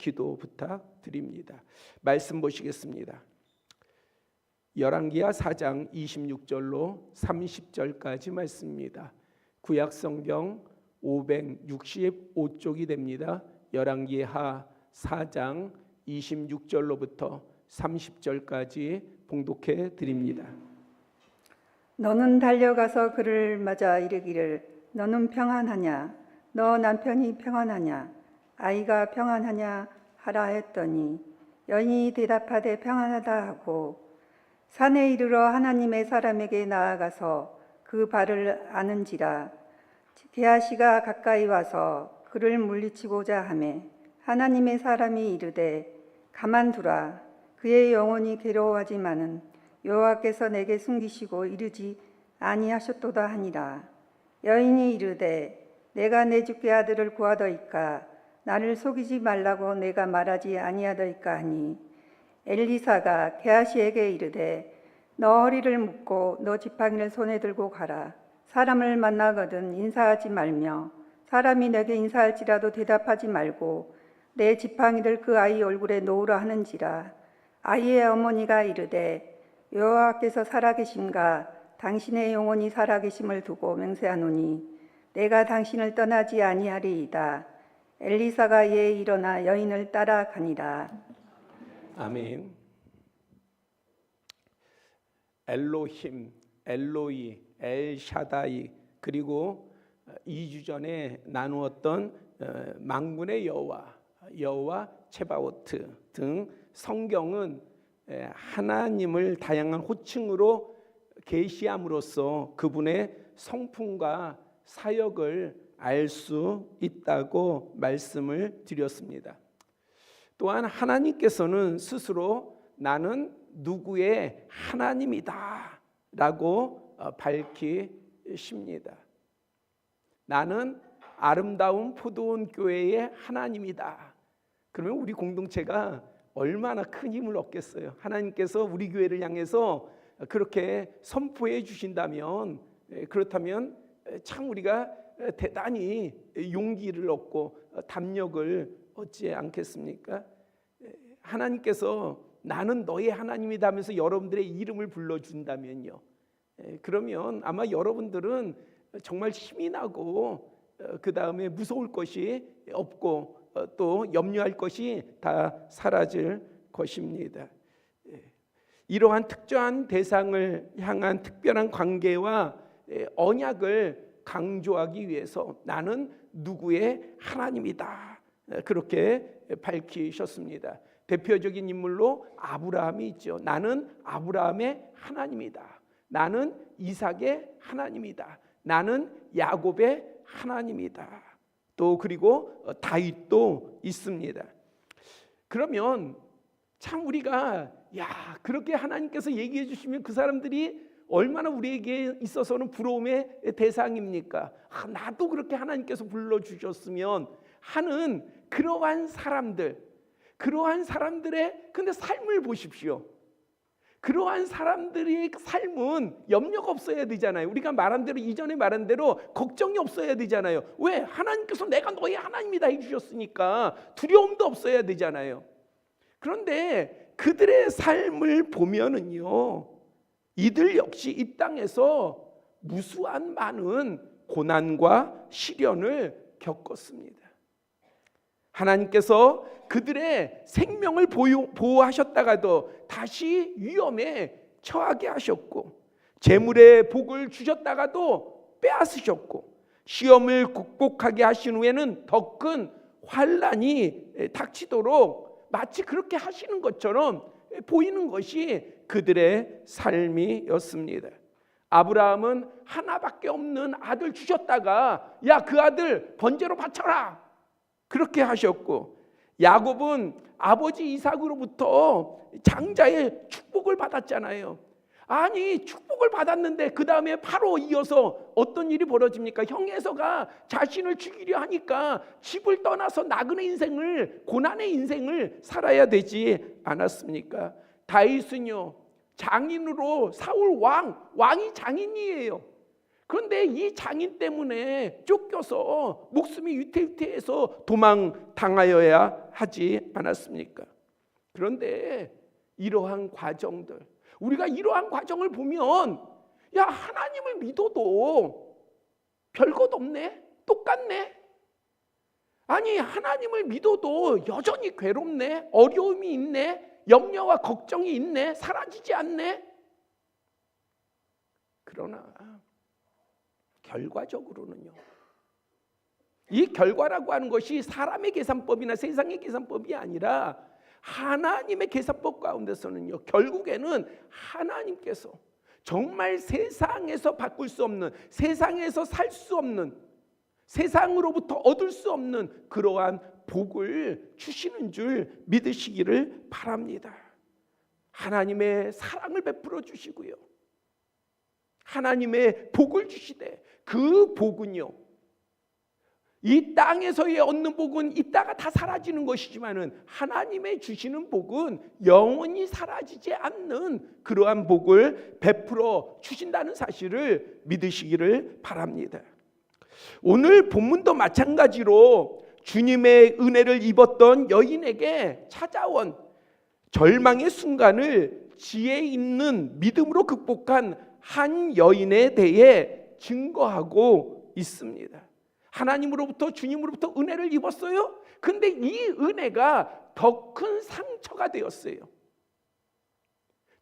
기도 부탁드립니다. 말씀 보시겠습니다. 열왕기하 4장 26절로 30절까지 말씀입니다. 구약성경 565쪽이 됩니다. 열왕기하 4장 26절로부터 30절까지 봉독해 드립니다. 너는 달려가서 그를 맞아 이르기를 너는 평안하냐? 너 남편이 평안하냐? 아이가 평안하냐? 하라 했더니 여인이 대답하되 평안하다 하고 산에 이르러 하나님의 사람에게 나아가서 그 발을 아는지라. 게하시가 가까이 와서 그를 물리치고자 하매 하나님의 사람이 이르되 가만두라. 그의 영혼이 괴로워하지만은 여호와께서 내게 숨기시고 이르지 아니하셨도다 하니라. 여인이 이르되 내가 내 주께 아들을 구하더이까 나를 속이지 말라고 내가 말하지 아니하더이까 하니 엘리사가 게하시에게 이르되 너 허리를 묶고 너 지팡이를 손에 들고 가라. 사람을 만나거든 인사하지 말며 사람이 내게 인사할지라도 대답하지 말고 내 지팡이를 그 아이 얼굴에 놓으라 하는지라. 아이의 어머니가 이르되 여호와께서 살아계심과 당신의 영혼이 살아계심을 두고 맹세하노니 내가 당신을 떠나지 아니하리이다. 엘리사가 이에 일어나 여인을 따라가니라. 아멘. 엘로힘, 엘로이, 엘샤다이, 그리고 2주 전에 나누었던 만군의 여호와 체바오트 등 성경은 하나님을 다양한 호칭으로 계시함으로써 그분의 성품과 사역을 알 수 있다고 말씀을 드렸습니다. 또한 하나님께서는 스스로 나는 누구의 하나님이다 라고 밝히십니다. 나는 아름다운 포도원 교회의 하나님이다. 그러면 우리 공동체가 얼마나 큰 힘을 얻겠어요. 하나님께서 우리 교회를 향해서 그렇게 선포해 주신다면, 그렇다면 참 우리가 대단히 용기를 얻고 담력을 얻지 않겠습니까? 하나님께서 나는 너의 하나님이다 하면서 여러분들의 이름을 불러준다면요, 그러면 아마 여러분들은 정말 힘이 나고 그 다음에 무서울 것이 없고 또 염려할 것이 다 사라질 것입니다. 이러한 특정한 대상을 향한 특별한 관계와 언약을 강조하기 위해서 나는 누구의 하나님이다 그렇게 밝히셨습니다. 대표적인 인물로 아브라함이 있죠. 나는 아브라함의 하나님이다. 나는 이삭의 하나님이다. 나는 야곱의 하나님이다. 또 그리고 다윗도 있습니다. 그러면 참 우리가 그렇게 하나님께서 얘기해 주시면 그 사람들이 얼마나 우리에게 있어서는 부러움의 대상입니까? 나도 그렇게 하나님께서 불러주셨으면 하는 그러한 사람들의 근데 삶을 보십시오. 그러한 사람들의 삶은 염려가 없어야 되잖아요. 우리가 말한 대로, 이전에 말한 대로 걱정이 없어야 되잖아요. 왜? 하나님께서 내가 너의 하나님이다 해주셨으니까 두려움도 없어야 되잖아요. 그런데 그들의 삶을 보면은요, 이들 역시 이 땅에서 무수한 많은 고난과 시련을 겪었습니다. 하나님께서 그들의 생명을 보호하셨다가도 다시 위험에 처하게 하셨고, 재물의 복을 주셨다가도 빼앗으셨고, 시험을 극복하게 하신 후에는 더 큰 환난이 닥치도록 마치 그렇게 하시는 것처럼 보이는 것이 그들의 삶이었습니다. 아브라함은 하나밖에 없는 아들 주셨다가 그 아들 번제로 바쳐라 그렇게 하셨고, 야곱은 아버지 이삭으로부터 장자의 축복을 받았잖아요. 아니, 축복을 받았는데 그 다음에 바로 이어서 어떤 일이 벌어집니까? 형 에서가 자신을 죽이려 하니까 집을 떠나서 나그네 인생을, 고난의 인생을 살아야 되지 않았습니까? 다윗은요, 장인으로 사울 왕이 장인이에요. 그런데 이 장인 때문에 쫓겨서 목숨이 위태위태해서 도망당하여야 하지 않았습니까? 그런데 이러한 과정들, 우리가 이러한 과정을 보면 야, 하나님을 믿어도 별것 없네, 똑같네. 아니, 하나님을 믿어도 여전히 괴롭네, 어려움이 있네, 염려와 걱정이 있네, 사라지지 않네. 그러나 결과적으로는요, 이 결과라고 하는 것이 사람의 계산법이나 세상의 계산법이 아니라 하나님의 계산법 가운데서는요, 결국에는 하나님께서 정말 세상에서 바꿀 수 없는, 세상에서 살 수 없는, 세상으로부터 얻을 수 없는 그러한 복을 주시는 줄 믿으시기를 바랍니다. 하나님의 사랑을 베풀어 주시고요, 하나님의 복을 주시되 그 복은요, 이 땅에서의 얻는 복은 이따가 다 사라지는 것이지만은 하나님의 주시는 복은 영원히 사라지지 않는 그러한 복을 베풀어 주신다는 사실을 믿으시기를 바랍니다. 오늘 본문도 마찬가지로 주님의 은혜를 입었던 여인에게 찾아온 절망의 순간을 지혜 있는 믿음으로 극복한 한 여인에 대해 증거하고 있습니다. 하나님으로부터, 주님으로부터 은혜를 입었어요. 근데 이 은혜가 더 큰 상처가 되었어요.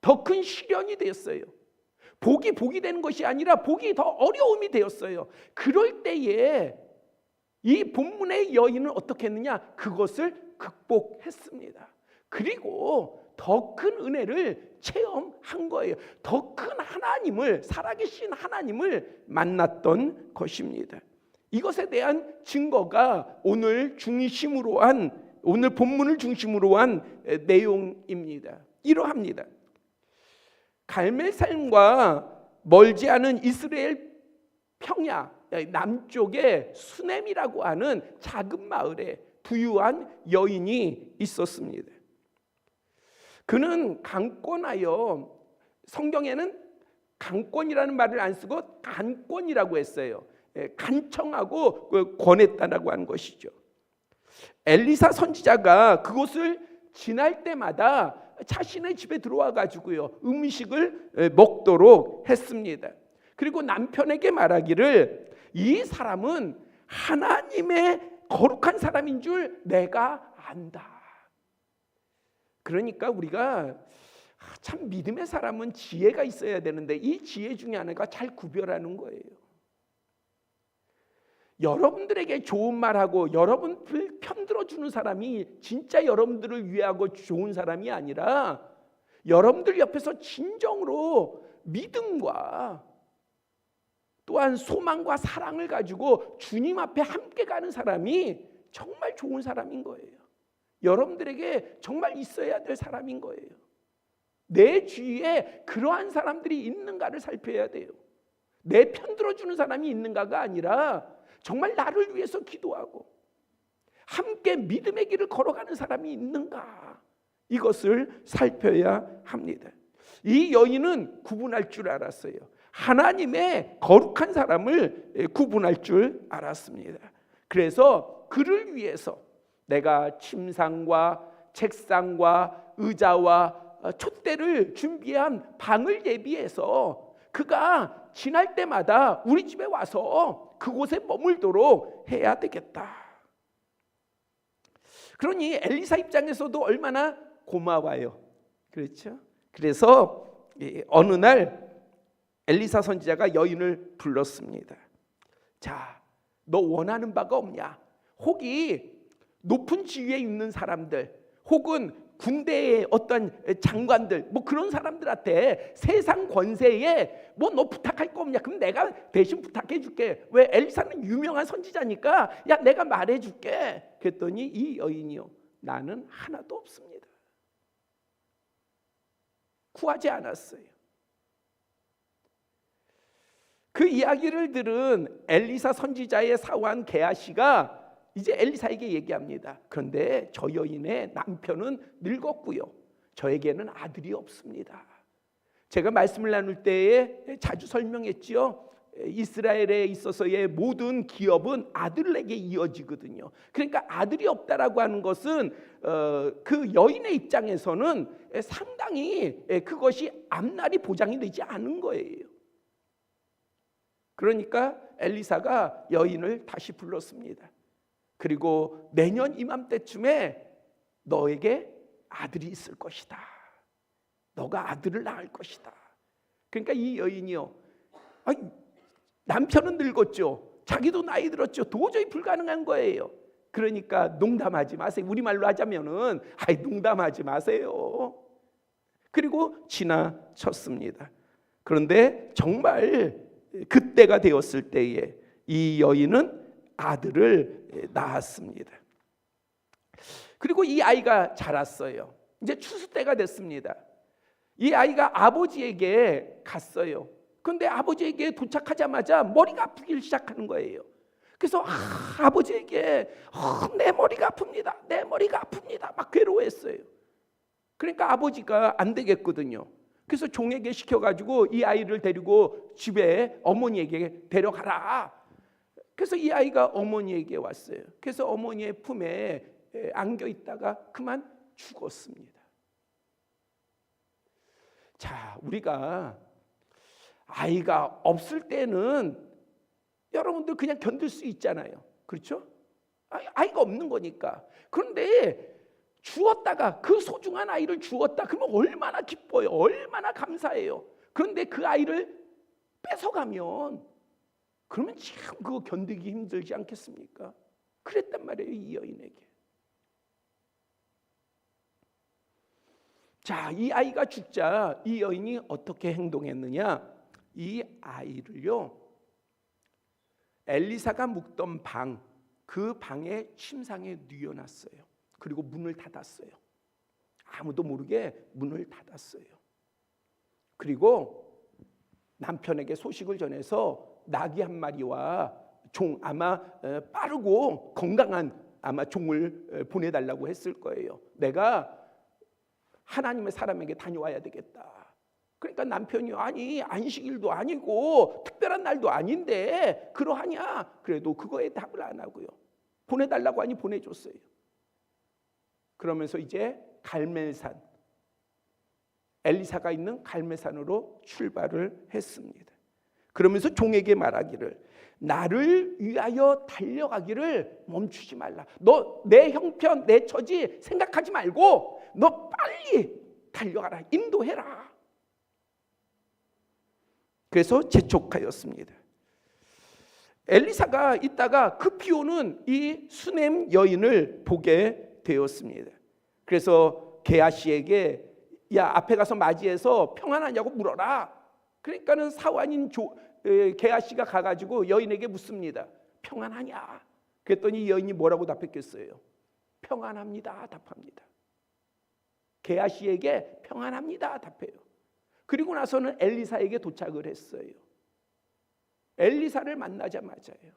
더 큰 시련이 되었어요. 복이 되는 것이 아니라 복이 더 어려움이 되었어요. 그럴 때에 이 본문의 여인은 어떻게 했느냐? 그것을 극복했습니다. 그리고 더 큰 은혜를 체험한 거예요. 더 큰 하나님을, 살아계신 하나님을 만났던 것입니다. 이것에 대한 증거가 오늘 본문을 중심으로 한 내용입니다. 이러합니다. 갈멜산과 멀지 않은 이스라엘 평야 남쪽의 수넴이라고 하는 작은 마을에 부유한 여인이 있었습니다. 그는 강권하여, 성경에는 강권이라는 말을 안 쓰고 간권이라고 했어요. 간청하고 권했다라고 하는 것이죠. 엘리사 선지자가 그곳을 지날 때마다 자신의 집에 들어와 가지고요, 음식을 먹도록 했습니다. 그리고 남편에게 말하기를 이 사람은 하나님의 거룩한 사람인 줄 내가 안다. 그러니까 우리가 참 믿음의 사람은 지혜가 있어야 되는데 이 지혜 중에 하나가 잘 구별하는 거예요. 여러분들에게 좋은 말하고 여러분들 편들어주는 사람이 진짜 여러분들을 위하고 좋은 사람이 아니라 여러분들 옆에서 진정으로 믿음과 또한 소망과 사랑을 가지고 주님 앞에 함께 가는 사람이 정말 좋은 사람인 거예요. 여러분들에게 정말 있어야 될 사람인 거예요. 내 주위에 그러한 사람들이 있는가를 살펴야 돼요. 내 편 들어주는 사람이 있는가가 아니라 정말 나를 위해서 기도하고 함께 믿음의 길을 걸어가는 사람이 있는가, 이것을 살펴야 합니다. 이 여인은 구분할 줄 알았어요. 하나님의 거룩한 사람을 구분할 줄 알았습니다. 그래서 그를 위해서 내가 침상과 책상과 의자와 촛대를 준비한 방을 예비해서 그가 지날 때마다 우리 집에 와서 그곳에 머물도록 해야 되겠다. 그러니 엘리사 입장에서도 얼마나 고마워요. 그렇죠? 그래서 어느 날 엘리사 선지자가 여인을 불렀습니다. 자, 너 원하는 바가 없냐? 혹이 높은 지위에 있는 사람들, 혹은 군대의 어떤 장관들, 뭐 그런 사람들한테 세상 권세에 뭐 너 부탁할 거 없냐? 그럼 내가 대신 부탁해 줄게. 왜? 엘리사는 유명한 선지자니까 야, 내가 말해 줄게. 그랬더니 이 여인이요, 나는 하나도 없습니다. 구하지 않았어요. 그 이야기를 들은 엘리사 선지자의 사환 게하시가 이제 엘리사에게 얘기합니다. 그런데 저 여인의 남편은 늙었고요, 저에게는 아들이 없습니다. 제가 말씀을 나눌 때에 자주 설명했지요. 이스라엘에 있어서의 모든 기업은 아들에게 이어지거든요. 그러니까 아들이 없다라고 하는 것은 그 여인의 입장에서는 상당히 그것이 앞날이 보장이 되지 않은 거예요. 그러니까 엘리사가 여인을 다시 불렀습니다. 그리고 내년 이맘때쯤에 너에게 아들이 있을 것이다. 너가 아들을 낳을 것이다. 그러니까 이 여인이요, 남편은 늙었죠. 자기도 나이 들었죠. 도저히 불가능한 거예요. 그러니까 농담하지 마세요. 우리말로 하자면은 농담하지 마세요. 그리고 지나쳤습니다. 그런데 정말 그때가 되었을 때에 이 여인은 아들을 낳았습니다. 그리고 이 아이가 자랐어요. 이제 추수 때가 됐습니다. 이 아이가 아버지에게 갔어요. 그런데 아버지에게 도착하자마자 머리가 아프기 시작하는 거예요. 그래서 아버지에게 내 머리가 아픕니다. 내 머리가 아픕니다. 막 괴로워했어요. 그러니까 아버지가 안 되겠거든요. 그래서 종에게 시켜가지고 이 아이를 데리고 집에 어머니에게 데려가라. 그래서 이 아이가 어머니에게 왔어요. 그래서 어머니의 품에 안겨 있다가 그만 죽었습니다. 자, 우리가 아이가 없을 때는 여러분들 그냥 견딜 수 있잖아요. 그렇죠? 아이가 없는 거니까. 그런데 주었다가 그 소중한 아이를 주었다 그러면 얼마나 기뻐요. 얼마나 감사해요. 그런데 그 아이를 뺏어가면 그러면 참 그거 견디기 힘들지 않겠습니까? 그랬단 말이에요, 이 여인에게. 자, 이 아이가 죽자 이 여인이 어떻게 행동했느냐? 이 아이를요, 엘리사가 묵던 방, 그 방에 침상에 뉘어놨어요. 그리고 문을 닫았어요. 아무도 모르게 문을 닫았어요. 그리고 남편에게 소식을 전해서 나귀 한 마리와 종, 아마 빠르고 건강한 아마 종을 보내달라고 했을 거예요. 내가 하나님의 사람에게 다녀와야 되겠다. 그러니까 남편이 아니 안식일도 아니고 특별한 날도 아닌데 그러하냐? 그래도 그거에 답을 안 하고요. 보내달라고 하니 보내줬어요. 그러면서 이제 갈멜산, 엘리사가 있는 갈멜산으로 출발을 했습니다. 그러면서 종에게 말하기를 나를 위하여 달려가기를 멈추지 말라. 너 내 형편, 내 처지 생각하지 말고 너 빨리 달려가라. 인도해라. 그래서 재촉하였습니다. 엘리사가 있다가 급히 오는 이 수넴 여인을 보게 되었습니다. 그래서 게하시에게 야 앞에 가서 맞이해서 평안하냐고 물어라. 그러니까는 사환인 게하시가 가가지고 여인에게 묻습니다. 평안하냐? 그랬더니 여인이 뭐라고 답했겠어요? 평안합니다 답합니다. 게하시에게 평안합니다 답해요. 그리고 나서는 엘리사에게 도착을 했어요. 엘리사를 만나자마자요,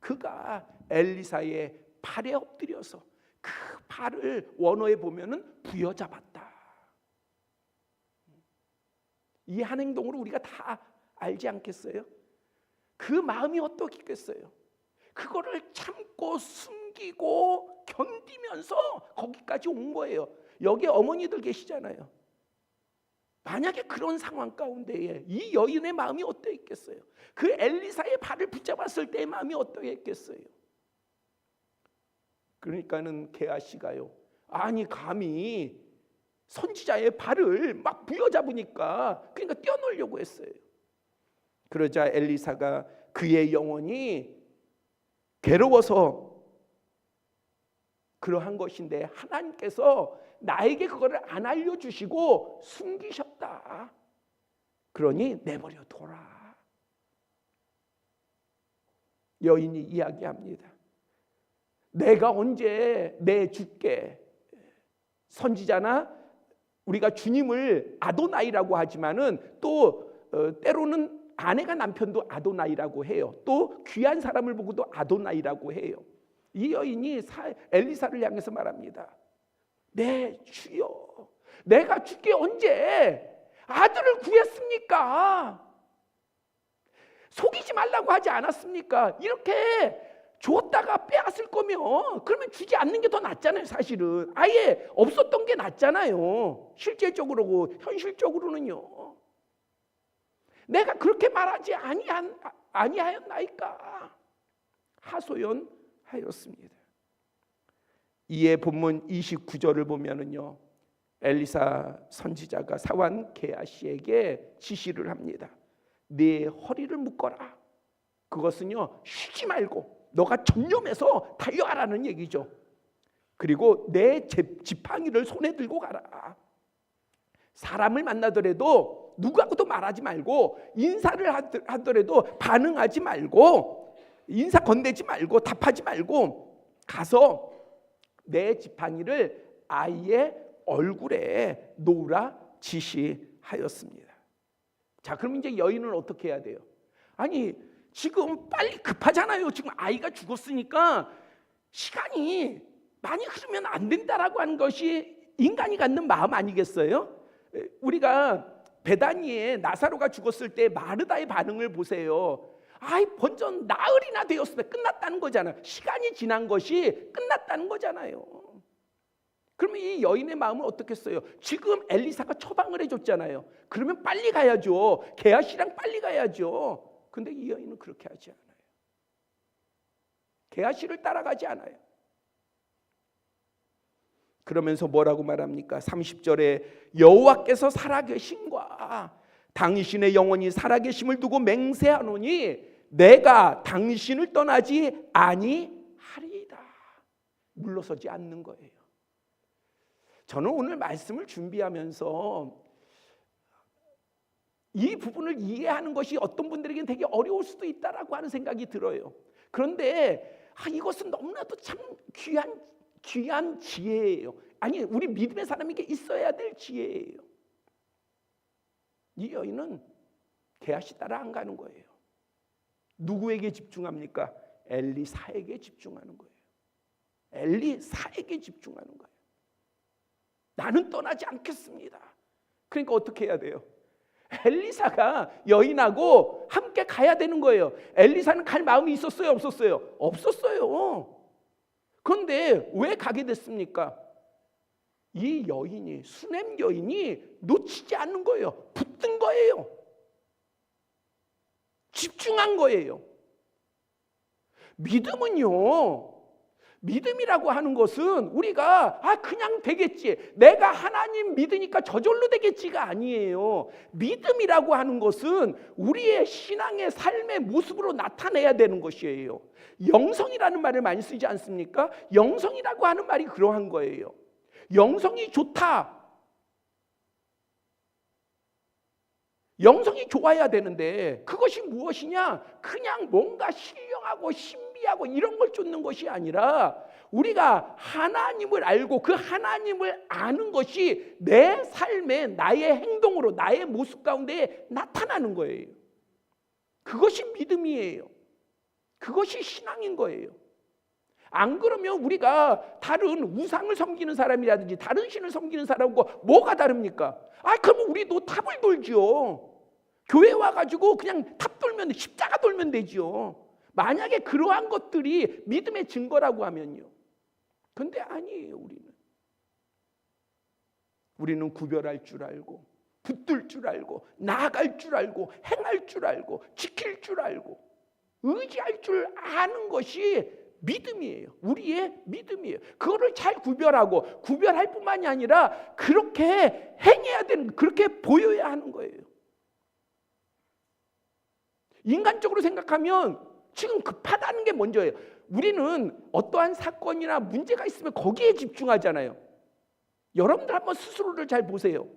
그가 엘리사의 발에 엎드려서 그 발을 원어에 보면은 부여잡았다. 이 한 행동으로 우리가 다 알지 않겠어요? 그 마음이 어떻겠어요? 그거를 참고 숨기고 견디면서 거기까지 온 거예요. 여기 어머니들 계시잖아요. 만약에 그런 상황 가운데에 이 여인의 마음이 어떠했겠어요? 그 엘리사의 발을 붙잡았을 때의 마음이 어떠했겠어요? 그러니까는 게하시가요, 아니 감히 선지자의 발을 막 부여잡으니까 그러니까 뛰어놀려고 했어요. 그러자 엘리사가 그의 영혼이 괴로워서 그러한 것인데 하나님께서 나에게 그거를 안 알려주시고 숨기셨다. 그러니 내버려 둬라. 여인이 이야기합니다. 내가 언제 내 주께, 선지자나 우리가 주님을 아도나이라고 하지만은 또 때로는 아내가 남편도 아도나이라고 해요. 또 귀한 사람을 보고도 아도나이라고 해요. 이 여인이 엘리사를 향해서 말합니다. 네 주여, 내가 주께 언제 아들을 구했습니까? 속이지 말라고 하지 않았습니까? 이렇게 줬다가 빼앗을 거면 그러면 주지 않는 게 더 낫잖아요. 사실은 아예 없었던 게 낫잖아요. 실제적으로 현실적으로는요. 내가 그렇게 말하지 아니하였나이까 하소연하였습니다. 이에 본문 29절을 보면은요, 엘리사 선지자가 사환 게하시에게 지시를 합니다. 네 허리를 묶어라. 그것은요, 쉬지 말고 너가 전념해서 달려가라는 얘기죠. 그리고 내 지팡이를 손에 들고 가라. 사람을 만나더라도 누구하고도 말하지 말고, 인사를 하더라도 반응하지 말고, 인사 건네지 말고, 답하지 말고 가서 내 지팡이를 아이의 얼굴에 놓으라 지시하였습니다. 자, 그럼 이제 여인은 어떻게 해야 돼요? 아니, 지금 빨리 급하잖아요. 지금 아이가 죽었으니까 시간이 많이 흐르면 안 된다라고 하는 것이 인간이 갖는 마음 아니겠어요? 우리가 베다니에 나사로가 죽었을 때 마르다의 반응을 보세요. 아이, 먼저 나흘이나 되었으면 끝났다는 거잖아요. 시간이 지난 것이 끝났다는 거잖아요. 그러면 이 여인의 마음은 어떻겠어요? 지금 엘리사가 처방을 해줬잖아요. 그러면 빨리 가야죠. 게하시랑 빨리 가야죠. 근데 이 여인은 그렇게 하지 않아요. 게하시를 따라가지 않아요. 그러면서 뭐라고 말합니까? 30절에 여호와께서 살아계심과 당신의 영혼이 살아계심을 두고 맹세하노니 내가 당신을 떠나지 아니하리이다. 물러서지 않는 거예요. 저는 오늘 말씀을 준비하면서 이 부분을 이해하는 것이 어떤 분들에게는 되게 어려울 수도 있다라고 하는 생각이 들어요. 그런데 이것은 너무나도 참 귀한 지혜예요. 아니, 우리 믿음의 사람에게 있어야 될 지혜예요. 이 여인은 게하시 따라 안 가는 거예요. 누구에게 집중합니까? 엘리사에게 집중하는 거예요. 엘리사에게 집중하는 거예요. 나는 떠나지 않겠습니다. 그러니까 어떻게 해야 돼요? 엘리사가 여인하고 함께 가야 되는 거예요. 엘리사는 갈 마음이 있었어요? 없었어요? 없었어요. 그런데 왜 가게 됐습니까? 이 여인이, 수넴 여인이 놓치지 않는 거예요. 붙든 거예요. 집중한 거예요. 믿음이라고 하는 것은 우리가 그냥 되겠지, 내가 하나님 믿으니까 저절로 되겠지가 아니에요. 믿음이라고 하는 것은 우리의 신앙의 삶의 모습으로 나타내야 되는 것이에요. 영성이라는 말을 많이 쓰지 않습니까? 영성이라고 하는 말이 그러한 거예요. 영성이 좋다, 영성이 좋아야 되는데 그것이 무엇이냐? 그냥 뭔가 신령하고 신비하고 이런 걸 쫓는 것이 아니라 우리가 하나님을 알고 그 하나님을 아는 것이 내 삶에, 나의 행동으로, 나의 모습 가운데 나타나는 거예요. 그것이 믿음이에요. 그것이 신앙인 거예요. 안 그러면 우리가 다른 우상을 섬기는 사람이라든지 다른 신을 섬기는 사람과 뭐가 다릅니까? 그러면 우리도 탑을 돌지요. 교회 와가지고 그냥 탑 돌면, 십자가 돌면 되지요. 만약에 그러한 것들이 믿음의 증거라고 하면요. 근데 아니에요. 우리는 구별할 줄 알고, 붙들 줄 알고, 나아갈 줄 알고, 행할 줄 알고, 지킬 줄 알고, 의지할 줄 아는 것이 믿음이에요. 우리의 믿음이에요. 그거를 잘 구별할 뿐만이 아니라 그렇게 행해야 되는, 그렇게 보여야 하는 거예요. 인간적으로 생각하면 지금 급하다는 게 먼저예요. 우리는 어떠한 사건이나 문제가 있으면 거기에 집중하잖아요. 여러분들 한번 스스로를 잘 보세요.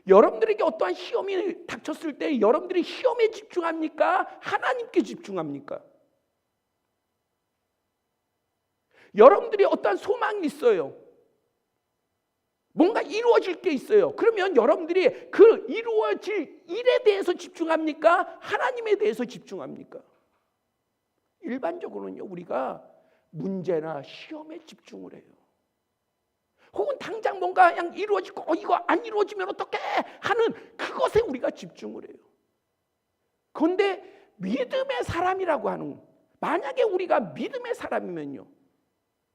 여러분들에게 어떠한 시험이 닥쳤을 때 여러분들이 시험에 집중합니까? 하나님께 집중합니까? 여러분들이 어떠한 소망이 있어요. 뭔가 이루어질 게 있어요. 그러면 여러분들이 그 이루어질 일에 대해서 집중합니까? 하나님에 대해서 집중합니까? 일반적으로는요, 우리가 문제나 시험에 집중을 해요. 혹은 당장 뭔가 그냥 이루어지고 이거 안 이루어지면 어떡해 하는 그것에 우리가 집중을 해요. 그런데 믿음의 사람이라고 하는, 만약에 우리가 믿음의 사람이면요,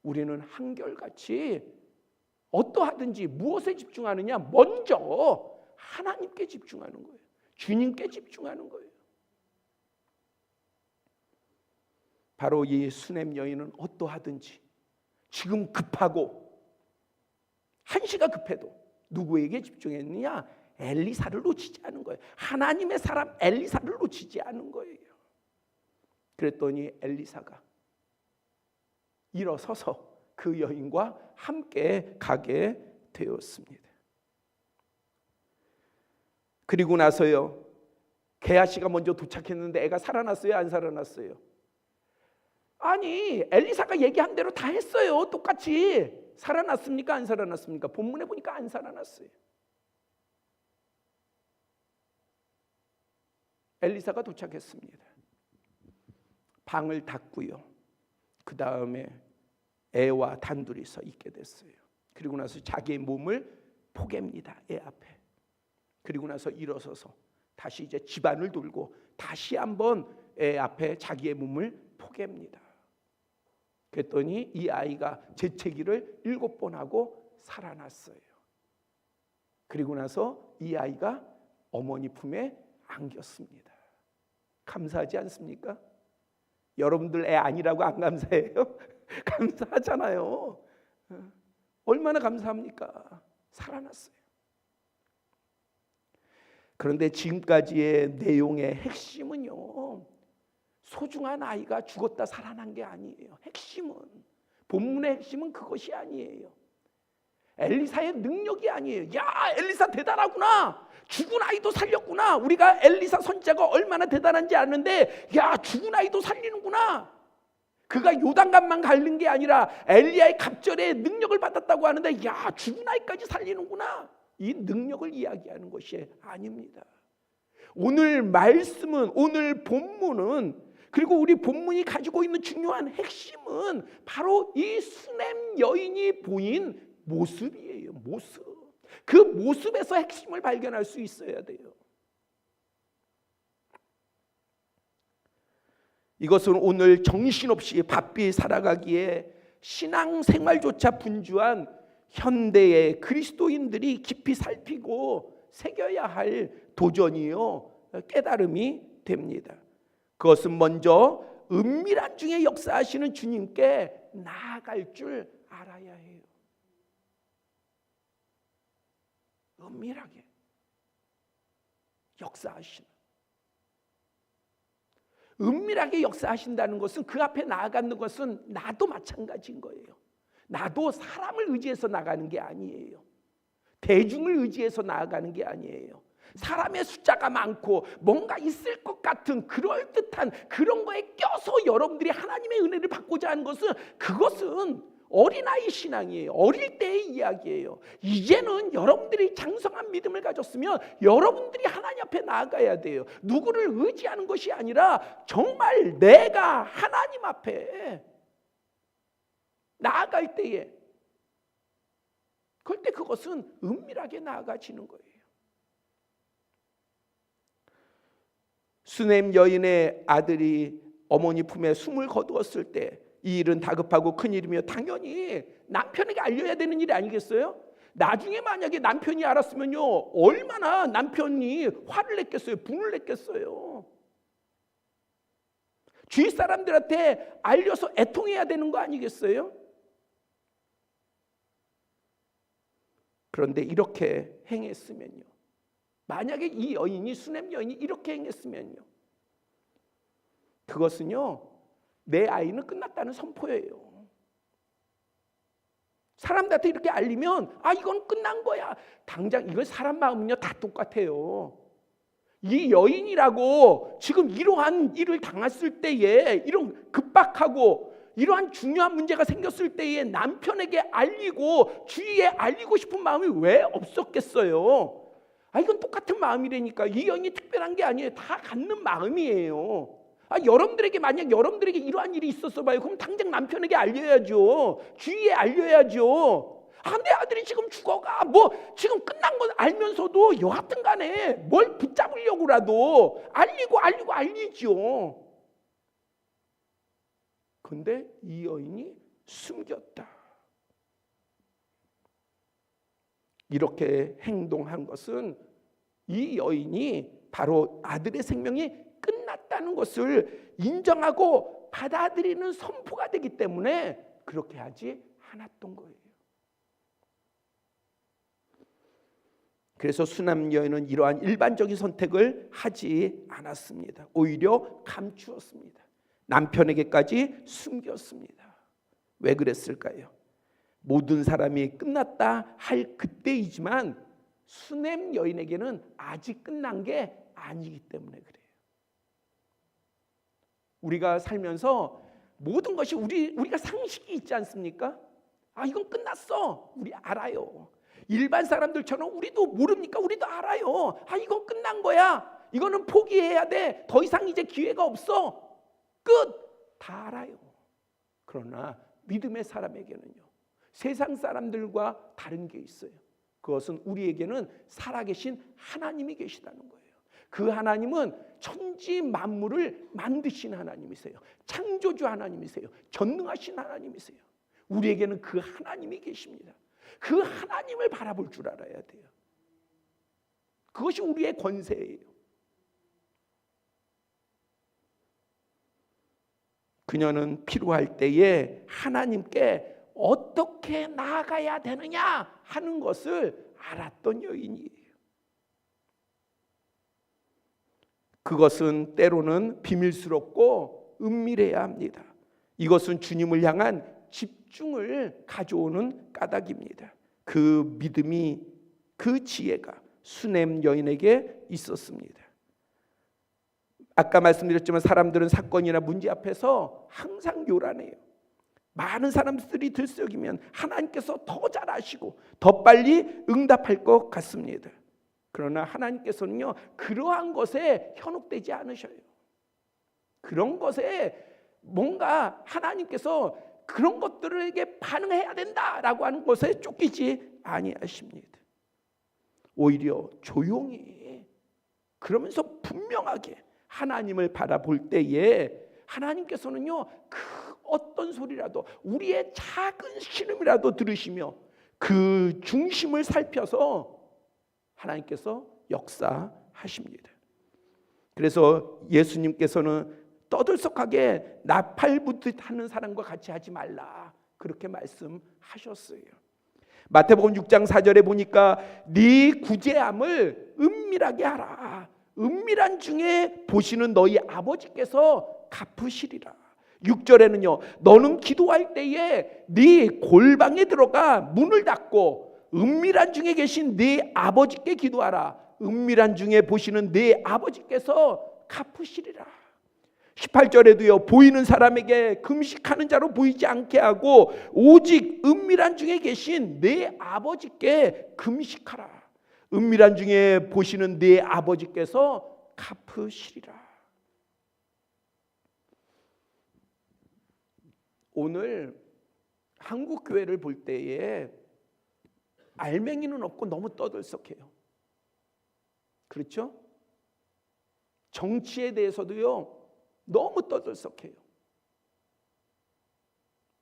우리는 한결같이 어떠하든지 무엇에 집중하느냐? 먼저 하나님께 집중하는 거예요. 주님께 집중하는 거예요. 바로 이 수냄 여인은 어떠하든지 지금 급하고 한시가 급해도 누구에게 집중했느냐? 엘리사를 놓치지 않은 거예요. 하나님의 사람 엘리사를 놓치지 않은 거예요. 그랬더니 엘리사가 일어서서 그 여인과 함께 가게 되었습니다. 그리고 나서요, 게하시가 먼저 도착했는데 애가 살아났어요, 안 살아났어요? 아니, 엘리사가 얘기한 대로 다 했어요. 똑같이. 살아났습니까, 안 살아났습니까? 본문에 보니까 안 살아났어요. 엘리사가 도착했습니다. 방을 닫고요, 그 다음에 애와 단둘이서 있게 됐어요. 그리고 나서 자기의 몸을 포갭니다, 애 앞에. 그리고 나서 일어서서 다시 이제 집안을 돌고 다시 한번 애 앞에 자기의 몸을 포갭니다. 그랬더니 이 아이가 재채기를 7번 하고 살아났어요. 그리고 나서 이 아이가 어머니 품에 안겼습니다. 감사하지 않습니까? 여러분들 애 아니라고 안 감사해요? 감사하잖아요. 얼마나 감사합니까? 살아났어요. 그런데 지금까지의 내용의 핵심은요, 소중한 아이가 죽었다 살아난 게 아니에요. 핵심은, 본문의 핵심은 그것이 아니에요. 엘리사의 능력이 아니에요. 야, 엘리사 대단하구나. 죽은 아이도 살렸구나. 우리가 엘리사 선지자가 얼마나 대단한지 아는데, 야, 죽은 아이도 살리는구나. 그가 요단강만 가른 게 아니라 엘리야의 갑절에 능력을 받았다고 하는데, 야, 죽은 아이까지 살리는구나. 이 능력을 이야기하는 것이 아닙니다. 오늘 말씀은, 오늘 본문은, 그리고 우리 본문이 가지고 있는 중요한 핵심은 바로 이 수냄 여인이 보인 모습이에요. 모습. 그 모습에서 핵심을 발견할 수 있어야 돼요. 이것은 오늘 정신없이 바삐 살아가기에 신앙생활조차 분주한 현대의 그리스도인들이 깊이 살피고 새겨야 할 도전이요, 깨달음이 됩니다. 그것은 먼저 은밀한 중에 역사하시는 주님께 나아갈 줄 알아야 해요. 은밀하게 역사하시는, 은밀하게 역사하신다는 것은, 그 앞에 나아가는 것은 나도 마찬가지인 거예요. 나도 사람을 의지해서 나가는 게 아니에요. 대중을 의지해서 나아가는 게 아니에요. 사람의 숫자가 많고 뭔가 있을 것 같은 그럴듯한 그런 거에 껴서 여러분들이 하나님의 은혜를 받고자 하는 것은, 그것은 어린아이 신앙이에요. 어릴 때의 이야기예요. 이제는 여러분들이 장성한 믿음을 가졌으면 여러분들이 하나님 앞에 나아가야 돼요. 누구를 의지하는 것이 아니라 정말 내가 하나님 앞에 나아갈 때에, 그럴 때 그것은 은밀하게 나아가지는 거예요. 수냄 여인의 아들이 어머니 품에 숨을 거두었을 때 이 일은 다급하고 큰 일이며 당연히 남편에게 알려야 되는 일이 아니겠어요? 나중에 만약에 남편이 알았으면요, 얼마나 남편이 화를 냈겠어요? 분을 냈겠어요? 주위 사람들한테 알려서 애통해야 되는 거 아니겠어요? 그런데 이렇게 행했으면요, 만약에 이 여인이, 수냄 여인이 이렇게 행했으면요, 그것은요, 내 아이는 끝났다는 선포예요. 사람들한테 이렇게 알리면, 아, 이건 끝난 거야. 당장 이거 사람 마음은요 다 똑같아요. 이 여인이라고 지금 이러한 일을 당했을 때에, 이런 급박하고 이러한 중요한 문제가 생겼을 때에 남편에게 알리고 주위에 알리고 싶은 마음이 왜 없었겠어요? 아, 이건 똑같은 마음이라니까. 이 여인이 특별한 게 아니에요. 다 갖는 마음이에요. 아, 여러분들에게, 만약 여러분들에게 이러한 일이 있었어 봐요. 그럼 당장 남편에게 알려야죠. 주위에 알려야죠. 아, 내 아들이 지금 죽어가. 뭐 지금 끝난 거 알면서도 여하튼 간에 뭘 붙잡으려고라도 알리지요. 근데 이 여인이 숨겼다. 이렇게 행동한 것은 이 여인이 바로 아들의 생명이 끝났다는 것을 인정하고 받아들이는 선포가 되기 때문에 그렇게 하지 않았던 거예요. 그래서 수남 여인은 이러한 일반적인 선택을 하지 않았습니다. 오히려 감추었습니다. 남편에게까지 숨겼습니다. 왜 그랬을까요? 모든 사람이 끝났다 할 그때이지만 수냄 여인에게는 아직 끝난 게 아니기 때문에 그래요. 우리가 살면서 모든 것이 우리가 상식이 있지 않습니까? 이건 끝났어. 우리 알아요. 일반 사람들처럼 우리도 모릅니까? 우리도 알아요. 이건 끝난 거야. 이거는 포기해야 돼. 더 이상 이제 기회가 없어. 끝. 다 알아요. 그러나 믿음의 사람에게는요, 세상 사람들과 다른 게 있어요. 그것은 우리에게는 살아계신 하나님이 계시다는 거예요. 그 하나님은 천지 만물을 만드신 하나님이세요. 창조주 하나님이세요. 전능하신 하나님이세요. 우리에게는 그 하나님이 계십니다. 그 하나님을 바라볼 줄 알아야 돼요. 그것이 우리의 권세예요. 그녀는 필요할 때에 하나님께 어떻게 나아가야 되느냐 하는 것을 알았던 여인이에요. 그것은 때로는 비밀스럽고 은밀해야 합니다. 이것은 주님을 향한 집중을 가져오는 까닭입니다. 그 믿음이, 그 지혜가 수냄 여인에게 있었습니다. 아까 말씀드렸지만 사람들은 사건이나 문제 앞에서 항상 요란해요. 많은 사람들이 들썩이면 하나님께서 더 잘 아시고 더 빨리 응답할 것 같습니다. 그러나 하나님께서는요, 그러한 것에 현혹되지 않으셔요. 그런 것에 뭔가 하나님께서 그런 것들에게 반응해야 된다라고 하는 것에 쫓기지 아니하십니다. 오히려 조용히, 그러면서 분명하게 하나님을 바라볼 때에 하나님께서는요, 그 어떤 소리라도 우리의 작은 신음이라도 들으시며 그 중심을 살펴서 하나님께서 역사하십니다. 그래서 예수님께서는 떠들썩하게 나팔부듯 하는 사람과 같이 하지 말라, 그렇게 말씀하셨어요. 마태복음 6장 4절에 보니까 네 구제함을 은밀하게 하라. 은밀한 중에 보시는 너희 아버지께서 갚으시리라. 6절에는요, 너는 기도할 때에 네 골방에 들어가 문을 닫고 은밀한 중에 계신 네 아버지께 기도하라. 은밀한 중에 보시는 네 아버지께서 갚으시리라. 18절에도요, 보이는 사람에게 금식하는 자로 보이지 않게 하고 오직 은밀한 중에 계신 네 아버지께 금식하라. 은밀한 중에 보시는 네 아버지께서 갚으시리라. 오늘 한국 교회를 볼 때에 알맹이는 없고 너무 떠들썩해요. 그렇죠? 정치에 대해서도요, 너무 떠들썩해요.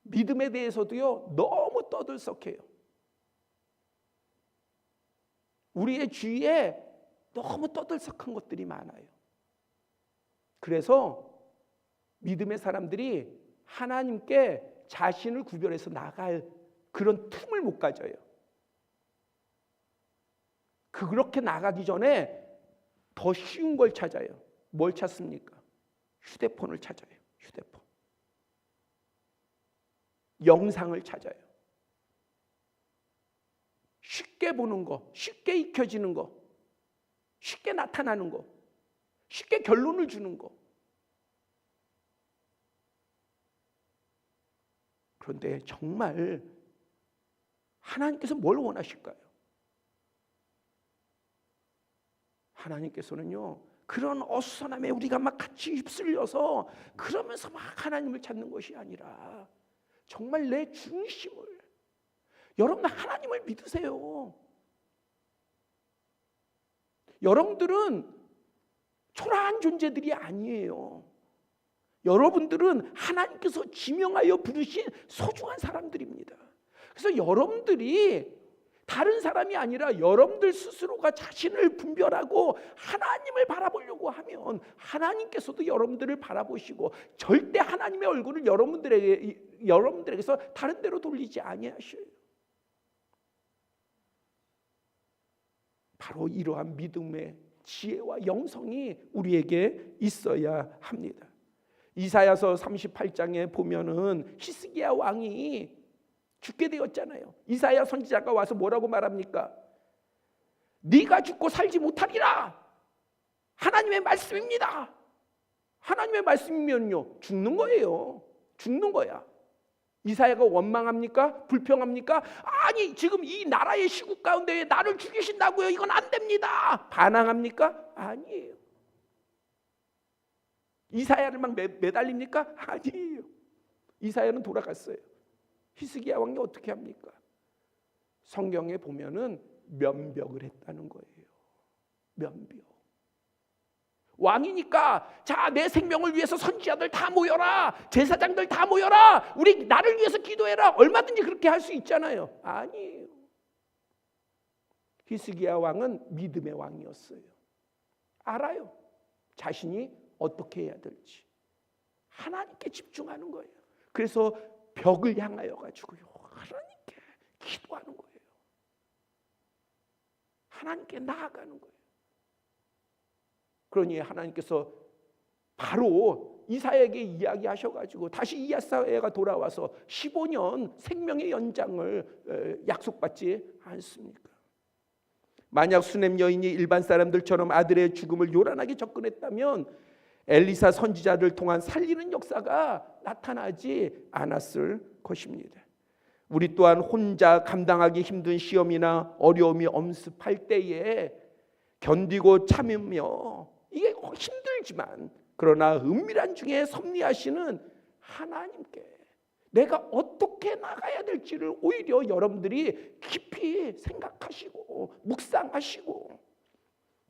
믿음에 대해서도요, 너무 떠들썩해요. 우리의 주위에 너무 떠들썩한 것들이 많아요. 그래서 믿음의 사람들이 하나님께 자신을 구별해서 나갈 그런 틈을 못 가져요. 그렇게 나가기 전에 더 쉬운 걸 찾아요. 뭘 찾습니까? 휴대폰을 찾아요. 휴대폰. 영상을 찾아요. 쉽게 보는 거, 쉽게 익혀지는 거, 쉽게 나타나는 거, 쉽게 결론을 주는 거. 그런데 정말 하나님께서 뭘 원하실까요? 하나님께서는요, 그런 어수선함에 우리가 막 같이 휩쓸려서 그러면서 막 하나님을 찾는 것이 아니라 정말 내 중심을, 여러분 하나님을 믿으세요. 여러분들은 초라한 존재들이 아니에요. 여러분들은 하나님께서 지명하여 부르신 소중한 사람들입니다. 그래서 여러분들이 다른 사람이 아니라 여러분들 스스로가 자신을 분별하고 하나님을 바라보려고 하면 하나님께서도 여러분들을 바라보시고 절대 하나님의 얼굴을 여러분들에게서 다른 데로 돌리지 아니하셔요. 바로 이러한 믿음의 지혜와 영성이 우리에게 있어야 합니다. 이사야서 38장에 보면은 히스기야 왕이 죽게 되었잖아요. 이사야 선지자가 와서 뭐라고 말합니까? 네가 죽고 살지 못하리라. 하나님의 말씀입니다. 하나님의 말씀이면요 죽는 거예요. 죽는 거야. 이사야가 원망합니까? 불평합니까? 아니 지금 이 나라의 시국 가운데 나를 죽이신다고요? 이건 안 됩니다. 반항합니까? 아니에요. 이사야를 막 매달립니까? 아니에요. 이사야는 돌아갔어요. 히스기야 왕이 어떻게 합니까? 성경에 보면은 면벽을 했다는 거예요. 면벽. 왕이니까 자, 내 생명을 위해서 선지자들 다 모여라. 제사장들 다 모여라. 우리 나를 위해서 기도해라. 얼마든지 그렇게 할 수 있잖아요. 아니에요. 히스기야 왕은 믿음의 왕이었어요. 알아요. 자신이 어떻게 해야 될지. 하나님께 집중하는 거예요. 그래서 벽을 향하여 가지고요. 하나님께 기도하는 거예요. 하나님께 나아가는 거예요. 그러니 하나님께서 바로 이사야에게 이야기하셔가지고 다시 이사야가 돌아와서 15년 생명의 연장을 약속받지 않습니까? 만약 수넴 여인이 일반 사람들처럼 아들의 죽음을 요란하게 접근했다면 엘리사 선지자를 통한 살리는 역사가 나타나지 않았을 것입니다. 우리 또한 혼자 감당하기 힘든 시험이나 어려움이 엄습할 때에 견디고 참으며 이게 힘들지만 그러나 은밀한 중에 섭리하시는 하나님께 내가 어떻게 나가야 될지를 오히려 여러분들이 깊이 생각하시고 묵상하시고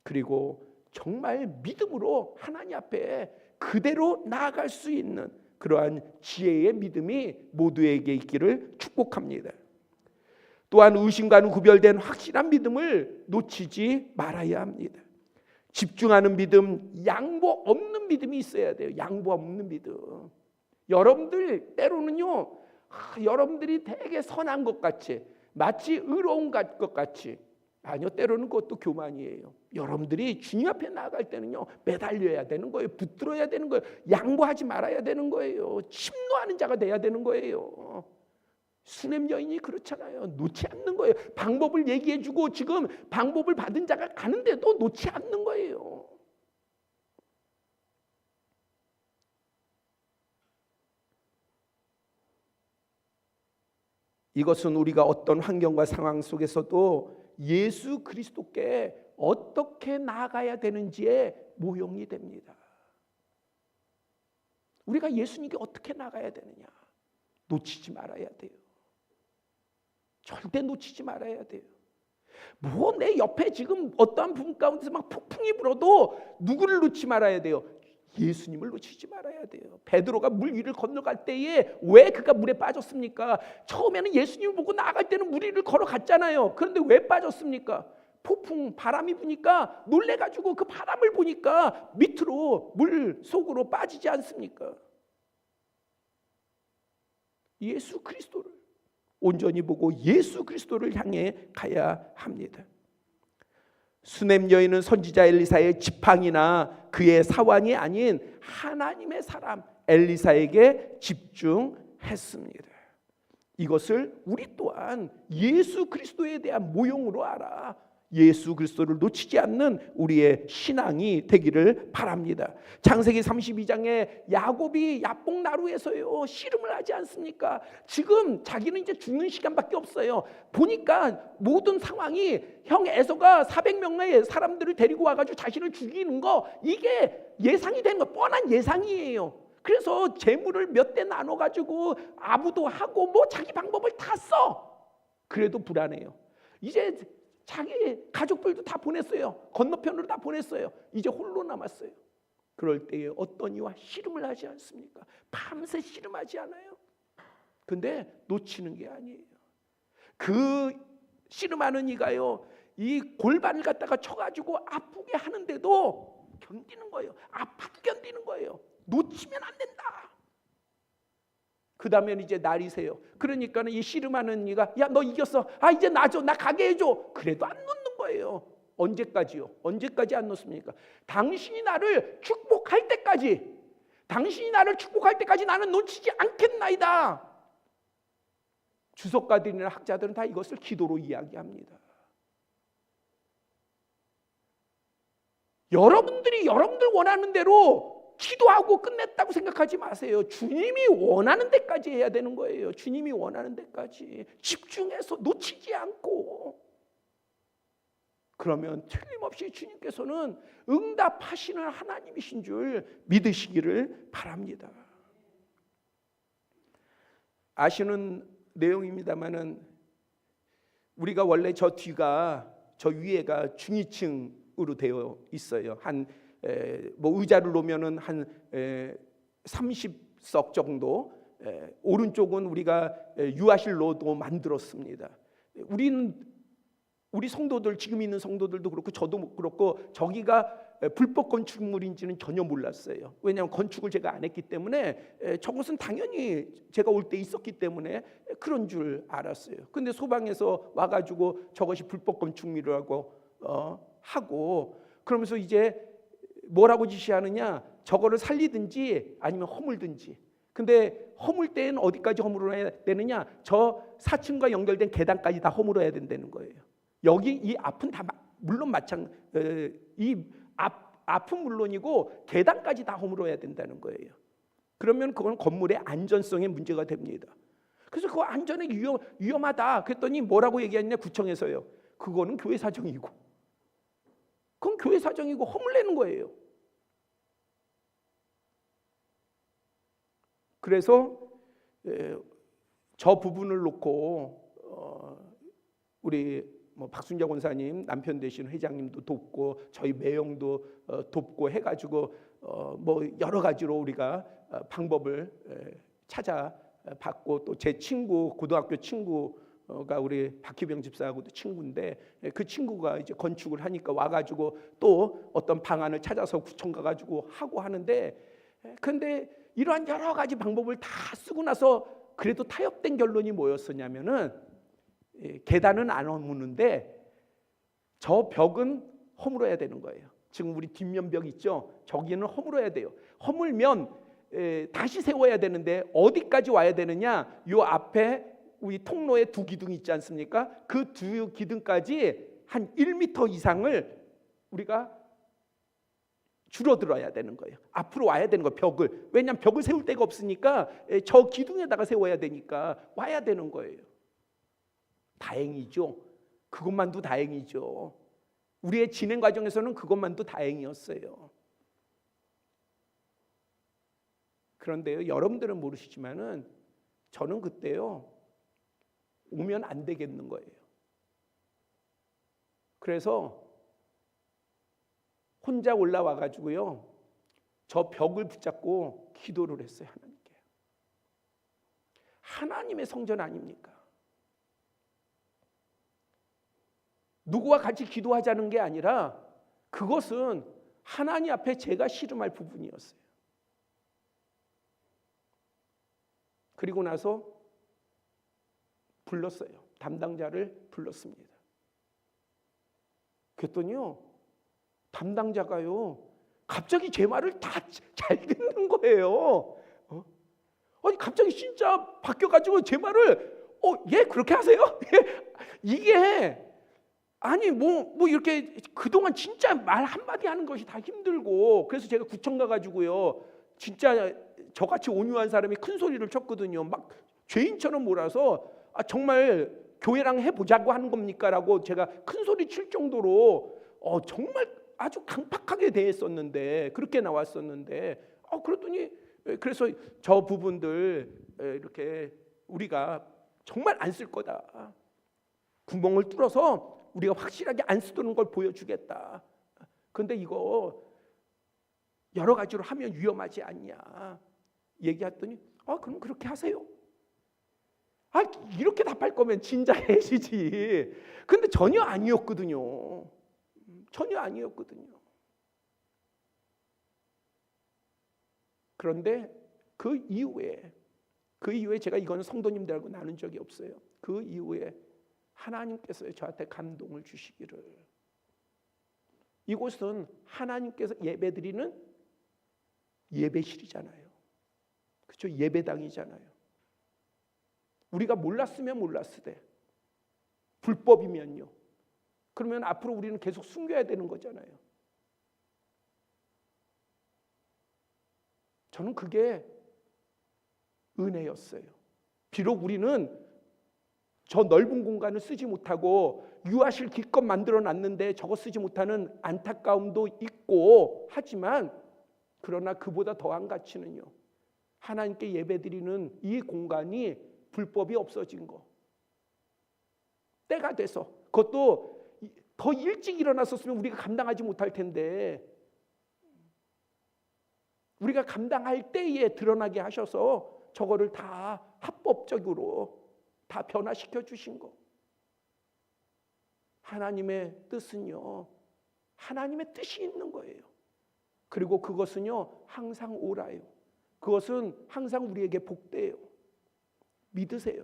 그리고 정말 믿음으로 하나님 앞에 그대로 나아갈 수 있는 그러한 지혜의 믿음이 모두에게 있기를 축복합니다. 또한 의심과는 구별된 확실한 믿음을 놓치지 말아야 합니다. 집중하는 믿음, 양보 없는 믿음이 있어야 돼요. 양보 없는 믿음. 여러분들 때로는요, 여러분들이 되게 선한 것 같이 마치 의로운 것 같이 아니요, 때로는 그것도 교만이에요. 여러분들이 주님 앞에 나아갈 때는요 매달려야 되는 거예요. 붙들어야 되는 거예요. 양보하지 말아야 되는 거예요. 침노하는 자가 돼야 되는 거예요. 수넴 여인이 그렇잖아요. 놓지 않는 거예요. 방법을 얘기해주고 지금 방법을 받은 자가 가는데도 놓지 않는 거예요. 이것은 우리가 어떤 환경과 상황 속에서도 예수 그리스도께 어떻게 나아가야 되는지의 모형이 됩니다. 우리가 예수님께 어떻게 나아가야 되느냐 놓치지 말아야 돼요. 절대 놓치지 말아야 돼요. 뭐 내 옆에 지금 어떠한 분 가운데서 막 폭풍이 불어도 누구를 놓지 말아야 돼요? 예수님을 놓치지 말아야 돼요. 베드로가 물 위를 건너갈 때에 왜 그가 물에 빠졌습니까? 처음에는 예수님을 보고 나아갈 때는 물 위를 걸어갔잖아요. 그런데 왜 빠졌습니까? 폭풍 바람이 부니까 놀래가지고 그 바람을 보니까 밑으로 물 속으로 빠지지 않습니까? 예수 그리스도를 온전히 보고 예수 그리스도를 향해 가야 합니다. 수넴 여인은 선지자 엘리사의 지팡이나 그의 사환이 아닌 하나님의 사람 엘리사에게 집중했습니다. 이것을 우리 또한 예수 그리스도에 대한 모형으로 알아 예수 그리스도를 놓치지 않는 우리의 신앙이 되기를 바랍니다. 창세기 32장에 야곱이 야복나루에서요 씨름을 하지 않습니까? 지금 자기는 이제 죽는 시간밖에 없어요. 보니까 모든 상황이 형 에서가 400명의 사람들을 데리고 와가지고 자신을 죽이는 거 이게 예상이 되는 거 뻔한 예상이에요. 그래서 재물을 몇 대 나눠가지고 아부도 하고 뭐 자기 방법을 다 써. 그래도 불안해요. 이제 자기 가족들도 다 보냈어요. 건너편으로 다 보냈어요. 이제 홀로 남았어요. 그럴 때에 어떤 이와 씨름을 하지 않습니까? 밤새 씨름하지 않아요. 근데 놓치는 게 아니에요. 그 씨름하는 이가요, 이 골반을 갖다가 쳐가지고 아프게 하는데도 견디는 거예요. 아파도 견디는 거예요. 놓치면 안 된다. 그 다음에 이제 날이 새요. 그러니까는 이 씨름하는 이가, 야, 너 이겼어. 아, 이제 놔줘. 나 가게 해줘. 그래도 안 놓는 거예요. 언제까지요? 언제까지 안 놓습니까? 당신이 나를 축복할 때까지, 당신이 나를 축복할 때까지 나는 놓치지 않겠나이다. 주석가들이나 학자들은 다 이것을 기도로 이야기합니다. 여러분들이 여러분들 원하는 대로 기도하고 끝냈다고 생각하지 마세요. 주님이 원하는 데까지 해야 되는 거예요. 주님이 원하는 데까지 집중해서 놓치지 않고, 그러면 틀림없이 주님께서는 응답하시는 하나님이신 줄 믿으시기를 바랍니다. 아시는 내용입니다만은 우리가 원래 저 뒤가, 저 위에가 중위층으로 되어 있어요. 뭐 의자를 놓으면은 한 30석 정도. 오른쪽은 우리가 유아실로도 만들었습니다. 우리 성도들, 지금 있는 성도들도 그렇고 저도 그렇고, 저기가 불법 건축물인지는 전혀 몰랐어요. 왜냐하면 건축을 제가 안 했기 때문에, 저것은 당연히 제가 올 때 있었기 때문에 그런 줄 알았어요. 근데 소방에서 와가지고 저것이 불법 건축물이라고 하고, 그러면서 이제 뭐라고 지시하느냐, 저거를 살리든지 아니면 허물든지. 근데 허물 때는 어디까지 허물어야 되느냐, 저 4층과 연결된 계단까지 다 허물어야 된다는 거예요. 여기 이 앞은 다 물론 이 앞은 물론이고 계단까지 다 허물어야 된다는 거예요. 그러면 그건 건물의 안전성에 문제가 됩니다. 그래서 그 안전에 위험하다 그랬더니 뭐라고 얘기했냐, 구청에서요. 그거는 교회 사정이고, 그건 교회 사정이고 허물내는 거예요. 그래서 저 부분을 놓고 우리 박순자 권사님 남편 되신 회장님도 돕고 저희 매형도 돕고 해가지고 뭐 여러 가지로 우리가 방법을 찾아봤고, 또 제 친구, 고등학교 친구가 우리 박희병 집사하고도 친구인데, 그 친구가 이제 건축을 하니까 와가지고 또 어떤 방안을 찾아서 구청 가가지고 하고 하는데, 근데 이러한 여러 가지 방법을 다 쓰고 나서 그래도 타협된 결론이 뭐였었냐면은, 계단은 안 허무는데 저 벽은 허물어야 되는 거예요. 지금 우리 뒷면 벽 있죠? 저기는 허물어야 돼요. 허물면 다시 세워야 되는데 어디까지 와야 되느냐, 요 앞에 우리 통로에 두 기둥 있지 않습니까? 그 두 기둥까지 한 1m 이상을 우리가 줄어들어야 되는 거예요. 앞으로 와야 되는 거예요, 벽을. 왜냐하면 벽을 세울 데가 없으니까 저 기둥에다가 세워야 되니까 와야 되는 거예요. 다행이죠. 그것만도 다행이죠. 우리의 진행 과정에서는 그것만도 다행이었어요. 그런데요, 여러분들은 모르시지만은 저는 그때요, 오면 안 되겠는 거예요. 그래서 혼자 올라와 가지고요, 저 벽을 붙잡고 기도를 했어요. 하나님께. 하나님의 성전 아닙니까? 누구와 같이 기도하자는 게 아니라 그것은 하나님 앞에 제가 씨름할 부분이었어요. 그리고 나서 불렀어요. 담당자를 불렀습니다. 그랬더니요, 담당자가요, 갑자기 제 말을 다 잘 듣는 거예요. 아니 갑자기 진짜 바뀌어가지고 제 말을 예 그렇게 하세요? 이게 아니 뭐 이렇게 그동안 진짜 말 한마디 하는 것이 다 힘들고, 그래서 제가 구청 가가지고요, 진짜 저같이 온유한 사람이 큰 소리를 쳤거든요. 막 죄인처럼 몰아서 정말 교회랑 해보자고 하는 겁니까? 라고 제가 큰 소리 칠 정도로 정말 아주 강팍하게 대했었는데, 그렇게 나왔었는데, 그랬더니 그래서 저 부분들 이렇게 우리가 정말 안 쓸 거다, 구멍을 뚫어서 우리가 확실하게 안 쓰도는 걸 보여주겠다. 그런데 이거 여러 가지로 하면 위험하지 않냐 얘기했더니 그럼 그렇게 하세요. 이렇게 답할 거면 진작 해시지. 근데 전혀 아니었거든요. 전혀 아니었거든요. 그런데 그 이후에 제가 이거는 성도님들하고 나눈 적이 없어요. 그 이후에 하나님께서 저한테 감동을 주시기를, 이곳은 하나님께서 예배드리는 예배실이잖아요. 그렇죠? 예배당이잖아요. 우리가 몰랐으면 몰랐으되 불법이면요, 그러면 앞으로 우리는 계속 숨겨야 되는 거잖아요. 저는 그게 은혜였어요. 비록 우리는 저 넓은 공간을 쓰지 못하고 유아실 기껏 만들어 놨는데 저거 쓰지 못하는 안타까움도 있고 하지만, 그러나 그보다 더한 가치는요, 하나님께 예배드리는 이 공간이 불법이 없어진 거, 때가 돼서, 그것도 더 일찍 일어났었으면 우리가 감당하지 못할 텐데 우리가 감당할 때에 드러나게 하셔서 저거를 다 합법적으로 다 변화시켜 주신 거. 하나님의 뜻은요, 하나님의 뜻이 있는 거예요. 그리고 그것은요 항상 옳아요. 그것은 항상 우리에게 복돼요. 믿으세요.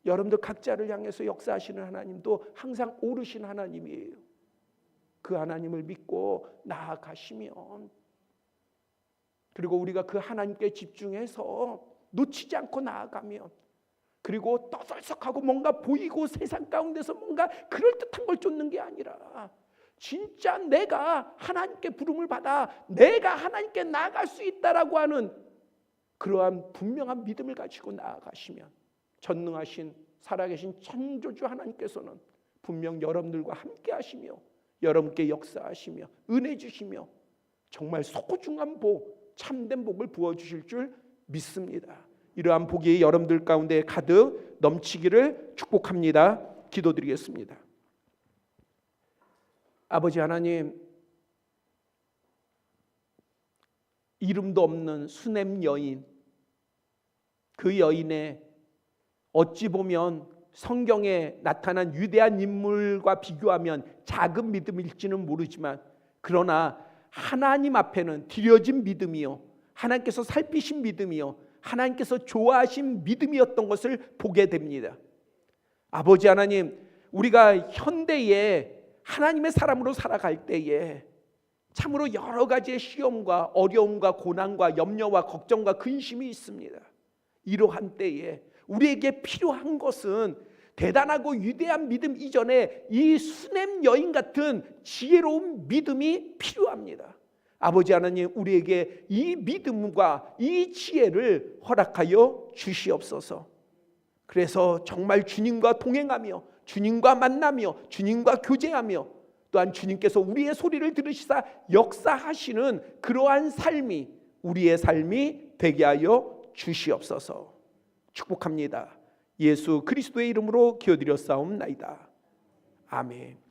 여러분들 각자를 향해서 역사하시는 하나님도 항상 옳으신 하나님이에요. 그 하나님을 믿고 나아가시면, 그리고 우리가 그 하나님께 집중해서 놓치지 않고 나아가면, 그리고 떠들썩하고 뭔가 보이고 세상 가운데서 뭔가 그럴듯한 걸 쫓는 게 아니라 진짜 내가 하나님께 부름을 받아 내가 하나님께 나아갈 수 있다라고 하는 그러한 분명한 믿음을 가지고 나아가시면, 전능하신 살아계신 창조주 하나님께서는 분명 여러분들과 함께 하시며 여러분께 역사하시며 은혜 주시며 정말 소중한 복, 참된 복을 부어주실 줄 믿습니다. 이러한 복이 여러분들 가운데 가득 넘치기를 축복합니다. 기도드리겠습니다. 아버지 하나님, 이름도 없는 수냄 여인, 그 여인의 어찌 보면 성경에 나타난 위대한 인물과 비교하면 작은 믿음일지는 모르지만, 그러나 하나님 앞에는 드려진 믿음이요, 하나님께서 살피신 믿음이요, 하나님께서 좋아하신 믿음이었던 것을 보게 됩니다. 아버지 하나님, 우리가 현대에 하나님의 사람으로 살아갈 때에 참으로 여러 가지의 시험과 어려움과 고난과 염려와 걱정과 근심이 있습니다. 이러한 때에 우리에게 필요한 것은 대단하고 위대한 믿음 이전에 이 수냄 여인 같은 지혜로운 믿음이 필요합니다. 아버지 하나님, 우리에게 이 믿음과 이 지혜를 허락하여 주시옵소서. 그래서 정말 주님과 동행하며 주님과 만나며 주님과 교제하며 또한 주님께서 우리의 소리를 들으시사 역사하시는 그러한 삶이 우리의 삶이 되게 하여 주시옵소서. 축복합니다. 예수 그리스도의 이름으로 기도드렸사옵나이다. 아멘.